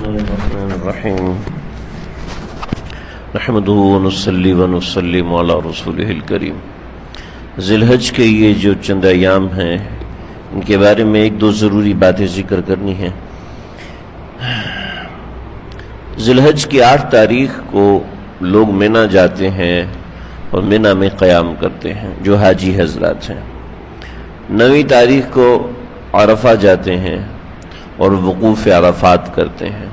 الرحمن الرحیم نحمده ونصلی ونسلم علی رسولہ الکریم۔ ذی الحج کے یہ جو چند ایام ہیں ان کے بارے میں ایک دو ضروری باتیں ذکر کرنی ہیں۔ ذی الحج کی 8 تاریخ کو لوگ منی جاتے ہیں اور منی میں قیام کرتے ہیں جو حاجی حضرات ہیں۔ 9 تاریخ کو عرفہ جاتے ہیں اور وقوف عرفات کرتے ہیں،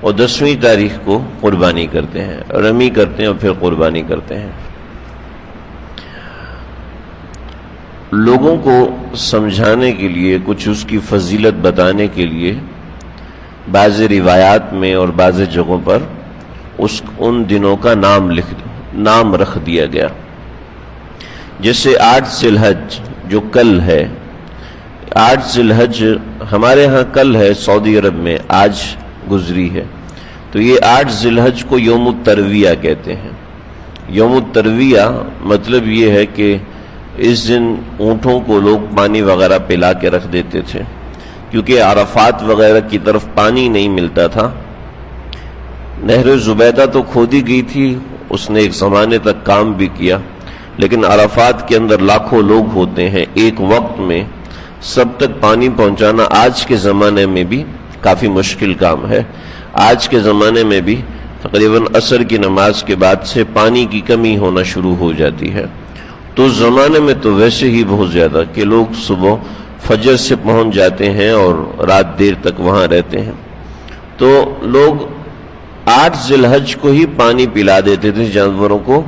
اور 10ویں تاریخ کو قربانی کرتے ہیں، رمی کرتے ہیں اور پھر قربانی کرتے ہیں۔ لوگوں کو سمجھانے کے لیے، کچھ اس کی فضیلت بتانے کے لیے بعض روایات میں اور بعض جگہوں پر ان دنوں کا نام رکھ دیا گیا۔ جیسے 8 ذی الحج جو کل ہے، 8 ذی الحج ہمارے ہاں کل ہے، سعودی عرب میں آج گزری ہے، تو یہ 8 ذی الحج کو یوم الترویہ کہتے ہیں۔ یوم الترویہ مطلب یہ ہے کہ اس دن اونٹوں کو لوگ پانی وغیرہ پلا کے رکھ دیتے تھے، کیونکہ عرفات وغیرہ کی طرف پانی نہیں ملتا تھا۔ نہر زبیدہ تو کھودی گئی تھی، اس نے ایک زمانے تک کام بھی کیا، لیکن عرفات کے اندر لاکھوں لوگ ہوتے ہیں، ایک وقت میں سب تک پانی پہنچانا آج کے زمانے میں بھی کافی مشکل کام ہے۔ آج کے زمانے میں بھی تقریباً عصر کی نماز کے بعد سے پانی کی کمی ہونا شروع ہو جاتی ہے، تو اس زمانے میں تو ویسے ہی بہت زیادہ کہ لوگ صبح فجر سے پہنچ جاتے ہیں اور رات دیر تک وہاں رہتے ہیں، تو لوگ 8 ذی الحج کو ہی پانی پلا دیتے تھے جانوروں کو،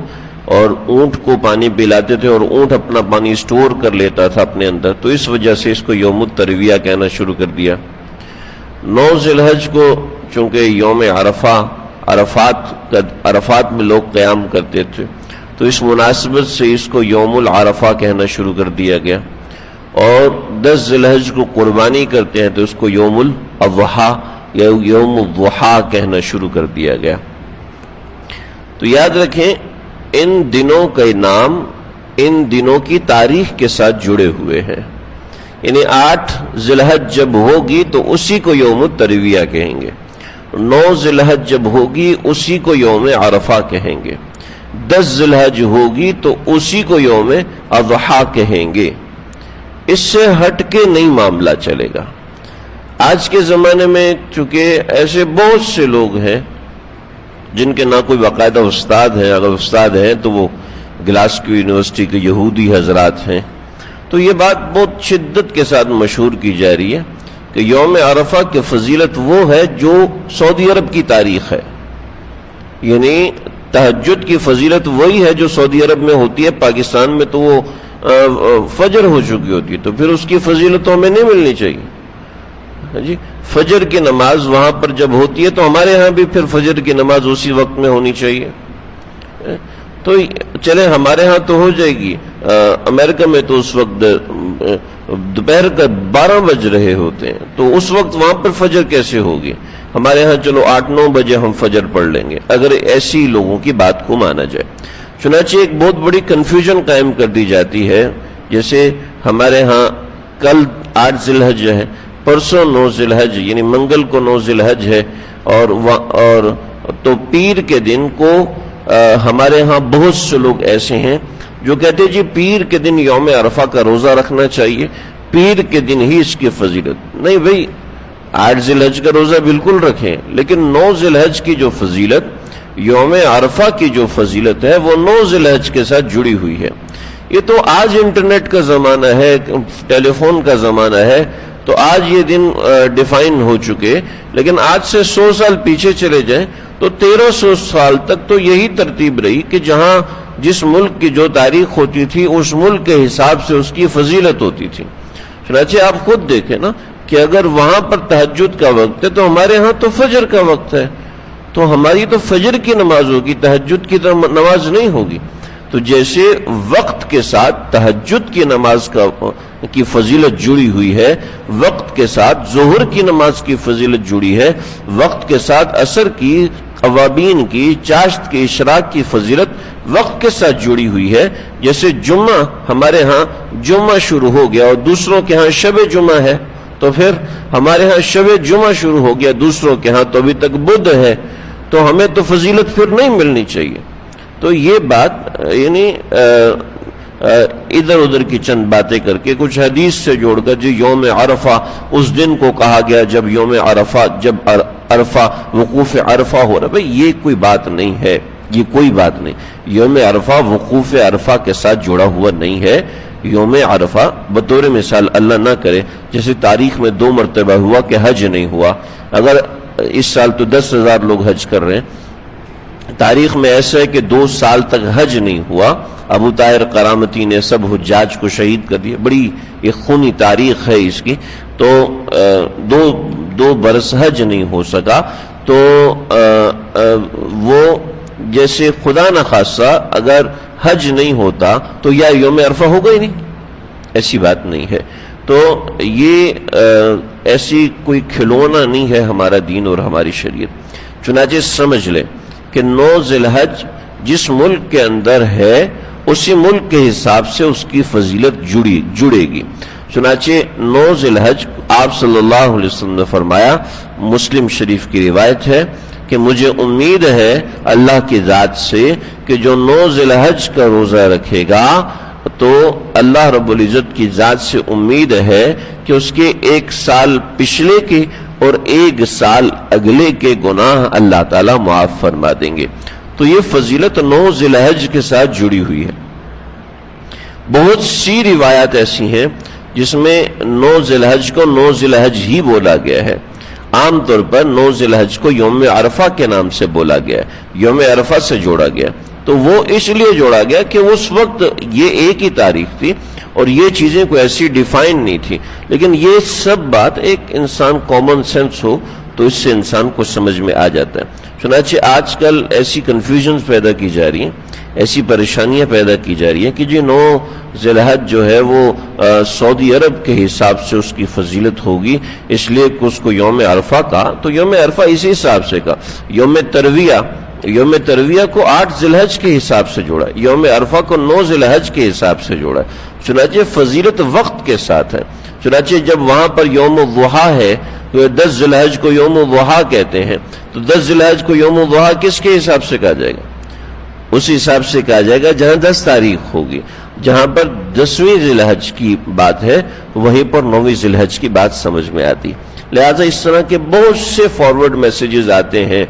اور اونٹ کو پانی پلاتے تھے، اور اونٹ اپنا پانی سٹور کر لیتا تھا اپنے اندر، تو اس وجہ سے اس کو یوم الترویہ کہنا شروع کر دیا۔ 9 ذی الحج کو چونکہ یوم عرفات میں لوگ قیام کرتے تھے، تو اس مناسبت سے اس کو یوم العرفہ کہنا شروع کر دیا گیا، اور 10 ذی الحج کو قربانی کرتے ہیں تو اس کو یوم الاضحیٰ یا یوم الضحیٰ کہنا شروع کر دیا گیا۔ تو یاد رکھیں ان دنوں کے نام ان دنوں کی تاریخ کے ساتھ جڑے ہوئے ہیں، یعنی 8 ذی الحج جب ہوگی تو اسی کو یوم الترویہ کہیں گے، 9 ذی الحج جب ہوگی اسی کو یوم عرفہ کہیں گے، 10 ذی الحج ہوگی تو اسی کو یوم اضحیٰ کہیں گے۔ اس سے ہٹ کے نہیں معاملہ چلے گا۔ آج کے زمانے میں چونکہ ایسے بہت سے لوگ ہیں جن کے نہ کوئی باقاعدہ استاد ہیں، اگر استاد ہیں تو وہ گلاسکو یونیورسٹی کے یہودی حضرات ہیں، تو یہ بات بہت شدت کے ساتھ مشہور کی جا رہی ہے کہ یوم عرفہ کی فضیلت وہ ہے جو سعودی عرب کی تاریخ ہے، یعنی تہجد کی فضیلت وہی ہے جو سعودی عرب میں ہوتی ہے، پاکستان میں تو وہ فجر ہو چکی ہوتی ہے، تو پھر اس کی فضیلت ہمیں نہیں ملنی چاہیے جی۔ فجر کی نماز وہاں پر جب ہوتی ہے تو ہمارے ہاں بھی پھر فجر کی نماز اسی وقت میں ہونی چاہیے، تو چلے ہمارے ہاں تو ہو جائے گی، امریکہ میں تو اس وقت دوپہر کا 12 بج رہے ہوتے ہیں، تو اس وقت وہاں پر فجر کیسے ہوگی؟ ہمارے ہاں چلو 8-9 بجے ہم فجر پڑھ لیں گے، اگر ایسی لوگوں کی بات کو مانا جائے۔ چنانچہ ایک بہت بڑی کنفیوژن قائم کر دی جاتی ہے، جیسے ہمارے ہاں کل 8 ذی الحج ہے، پرسوں 9 ذی الحج یعنی منگل کو 9 ذی الحج ہے، اور تو پیر کے دن کو ہمارے ہاں بہت سے لوگ ایسے ہیں جو کہتے ہیں جی پیر کے دن یوم عرفہ کا روزہ رکھنا چاہیے، پیر کے دن ہی اس کی فضیلت نہیں۔ بھئی 8 ذی الحج کا روزہ بالکل رکھیں، لیکن 9 ذی الحج کی جو فضیلت، یوم عرفہ کی جو فضیلت ہے وہ 9 ذی الحج کے ساتھ جڑی ہوئی ہے۔ یہ تو آج انٹرنیٹ کا زمانہ ہے، ٹیلی فون کا زمانہ ہے، تو آج یہ دن ڈیفائن ہو چکے، لیکن آج سے 100 سال پیچھے چلے جائیں تو 1300 سال تک تو یہی ترتیب رہی کہ جہاں جس ملک کی جو تاریخ ہوتی تھی اس ملک کے حساب سے اس کی فضیلت ہوتی تھی۔ چنانچہ آپ خود دیکھیں نا کہ اگر وہاں پر تہجد کا وقت ہے تو ہمارے ہاں تو فجر کا وقت ہے، تو ہماری تو فجر کی نماز ہوگی، تہجد کی نماز نہیں ہوگی۔ تو جیسے وقت کے ساتھ تہجد کی نماز کی فضیلت جڑی ہوئی ہے، وقت کے ساتھ ظہر کی نماز کی فضیلت جڑی ہے، وقت کے ساتھ عصر کی، اوابین کی، چاشت کی، اشراق کی فضیلت وقت کے ساتھ جڑی ہوئی ہے۔ جیسے جمعہ ہمارے ہاں جمعہ شروع ہو گیا اور دوسروں کے ہاں شب جمعہ ہے، تو پھر ہمارے ہاں شب جمعہ شروع ہو گیا، دوسروں کے ہاں تو ابھی تک بدھ ہے، تو ہمیں تو فضیلت پھر نہیں ملنی چاہیے۔ تو یہ بات یعنی ادھر ادھر کی چند باتیں کر کے کچھ حدیث سے جوڑ کر جو یوم عرفہ اس دن کو کہا گیا جب یوم عرفہ، جب عرفہ وقوف عرفہ ہو رہا، بھئی یہ کوئی بات نہیں ہے، یہ کوئی بات نہیں۔ یوم عرفہ وقوف عرفہ کے ساتھ جڑا ہوا نہیں ہے۔ یوم عرفہ بطور مثال اللہ نہ کرے جیسے تاریخ میں 2 مرتبہ ہوا کہ حج نہیں ہوا، اگر اس سال تو 10,000 لوگ حج کر رہے ہیں، تاریخ میں ایسا ہے کہ 2 سال تک حج نہیں ہوا، ابو طاہر کرامتی نے سب حجاج کو شہید کر دیا، بڑی ایک خونی تاریخ ہے اس کی، تو 2 برس حج نہیں ہو سکا، تو وہ جیسے خدا نخواستہ اگر حج نہیں ہوتا تو یا یوم عرفہ ہوگا ہی نہیں، ایسی بات نہیں ہے۔ تو یہ ایسی کوئی کھلونا نہیں ہے ہمارا دین اور ہماری شریعت۔ چنانچہ سمجھ لیں کہ 9 ذی الحج جس ملک کے اندر ہے اسی ملک کے حساب سے اس کی فضیلت جڑے گی۔ چنانچہ 9 ذی الحج آپ صلی اللہ علیہ وسلم نے فرمایا، مسلم شریف کی روایت ہے کہ مجھے امید ہے اللہ کی ذات سے کہ جو 9 ذی الحج کا روزہ رکھے گا تو اللہ رب العزت کی ذات سے امید ہے کہ اس کے 1 سال پچھلے کے اور 1 سال اگلے کے گناہ اللہ تعالیٰ معاف فرما دیں گے۔ تو یہ فضیلت 9 ذی الحج کے ساتھ جڑی ہوئی ہے۔ بہت سی روایات ایسی ہیں جس میں 9 ذی الحج کو 9 ذی الحج ہی بولا گیا ہے۔ عام طور پر 9 ذی الحج کو یوم عرفہ کے نام سے بولا گیا، یوم عرفہ سے جوڑا گیا، تو وہ اس لیے جوڑا گیا کہ اس وقت یہ ایک ہی تاریخ تھی اور یہ چیزیں کوئی ایسی ڈیفائن نہیں تھی، لیکن یہ سب بات ایک انسان کامن سینس ہو تو اس سے انسان کو سمجھ میں آ جاتا ہے۔ چنانچہ آج کل ایسی کنفیوژنز پیدا کی جا رہی ہیں، ایسی پریشانیاں پیدا کی جا رہی ہیں کہ 9 ذی الحج جو ہے وہ سعودی عرب کے حساب سے اس کی فضیلت ہوگی، اس لیے کہ اس کو یوم عرفہ کا، تو یوم عرفہ اسی حساب سے کا۔ یوم ترویہ کو 8 ذی الحج کے حساب سے جوڑا، یوم عرفہ کو 9 ذی الحج کے حساب سے جوڑا۔ چنانچہ فضیلت وقت کے ساتھ ہے۔ چنانچہ جب وہاں پر یوم الضحیٰ ہے تو 10 ذی الحج کو یوم الضحیٰ کہتے ہیں، تو 10 ذی الحج کو یوم الضحیٰ کس کے حساب سے کہا جائے گا؟ اس حساب سے کہا جائے گا جہاں 10 تاریخ ہوگی، جہاں پر 10ویں ذی الحج کی بات ہے وہیں پر 9ویں ذی الحج کی بات سمجھ میں آتی۔ لہٰذا اس طرح کے بہت سے فارورڈ میسیجز آتے ہیں،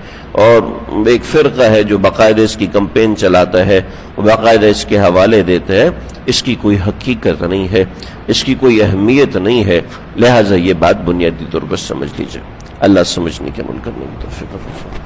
اور ایک فرقہ ہے جو باقاعدہ اس کی کمپین چلاتا ہے، باقاعدہ اس کے حوالے دیتا ہے، اس کی کوئی حقیقت نہیں ہے، اس کی کوئی اہمیت نہیں ہے، لہٰذا یہ بات بنیادی طور پر سمجھ لیجیے۔ اللہ سمجھنے کے عمل کرنے کی توفیق عطا فرمائے۔